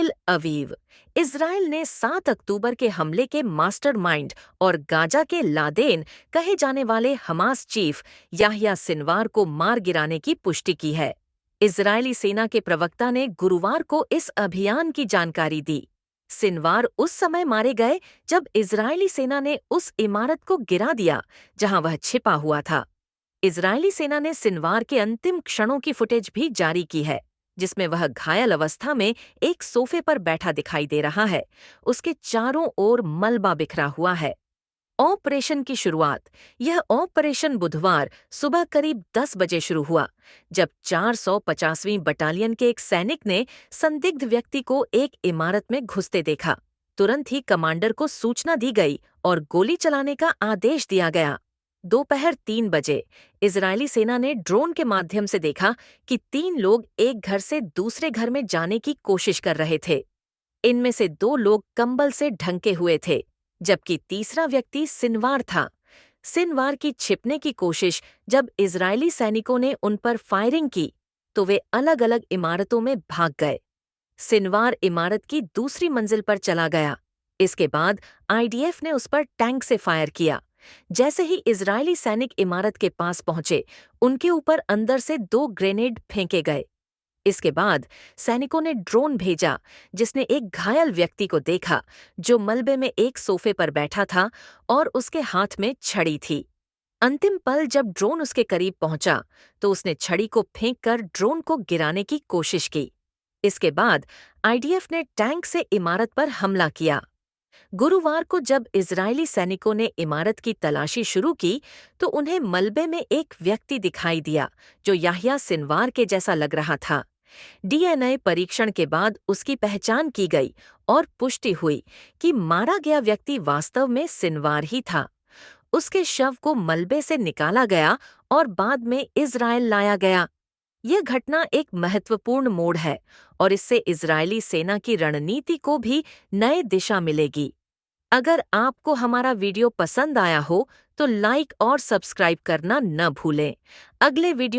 तेल अवीव। इजराइल ने 7 अक्टूबर के हमले के मास्टरमाइंड और गाजा के लादेन कहे जाने वाले हमास चीफ याह्या सिनवार को मार गिराने की पुष्टि की है। इजरायली सेना के प्रवक्ता ने गुरुवार को इस अभियान की जानकारी दी। सिनवार उस समय मारे गए जब इजरायली सेना ने उस इमारत को गिरा दिया जहां वह छिपा हुआ था। इजरायली सेना ने सिनवार के अंतिम क्षणों की फुटेज भी जारी की है, जिसमें वह घायल अवस्था में एक सोफे पर बैठा दिखाई दे रहा है। उसके चारों ओर मलबा बिखरा हुआ है। ऑपरेशन की शुरुआत। यह ऑपरेशन बुधवार सुबह करीब 10 बजे शुरू हुआ, जब 450वीं बटालियन के एक सैनिक ने संदिग्ध व्यक्ति को एक इमारत में घुसते देखा। तुरंत ही कमांडर को सूचना दी गई और गोली चलाने का आदेश दिया गया। दोपहर 3 बजे इजरायली सेना ने ड्रोन के माध्यम से देखा कि 3 लोग एक घर से दूसरे घर में जाने की कोशिश कर रहे थे। इनमें से 2 लोग कंबल से ढंके हुए थे, जबकि तीसरा व्यक्ति सिनवार था। सिनवार की छिपने की कोशिश जब इजरायली सैनिकों ने उन पर फायरिंग की, तो वे अलग अलग इमारतों में भाग गए। सिनवार इमारत की दूसरी मंजिल पर चला गया। इसके बाद आईडीएफ ने उस पर टैंक से फायर किया। जैसे ही इजरायली सैनिक इमारत के पास पहुंचे, उनके ऊपर अंदर से 2 ग्रेनेड फेंके गए। इसके बाद सैनिकों ने ड्रोन भेजा, जिसने एक घायल व्यक्ति को देखा जो मलबे में एक सोफे पर बैठा था और उसके हाथ में छड़ी थी। अंतिम पल जब ड्रोन उसके करीब पहुंचा, तो उसने छड़ी को फेंककर ड्रोन को गिराने की कोशिश की। इसके बाद आईडीएफ ने टैंक से इमारत पर हमला किया। गुरुवार को जब इजरायली सैनिकों ने इमारत की तलाशी शुरू की, तो उन्हें मलबे में एक व्यक्ति दिखाई दिया जो याह्या सिनवार के जैसा लग रहा था। डीएनए परीक्षण के बाद उसकी पहचान की गई और पुष्टि हुई कि मारा गया व्यक्ति वास्तव में सिनवार ही था। उसके शव को मलबे से निकाला गया और बाद में इजरायल लाया गया। यह घटना एक महत्वपूर्ण मोड़ है और इससे इजरायली सेना की रणनीति को भी नए दिशा मिलेगी। अगर आपको हमारा वीडियो पसंद आया हो तो लाइक और सब्सक्राइब करना न भूलें। अगले वीडियो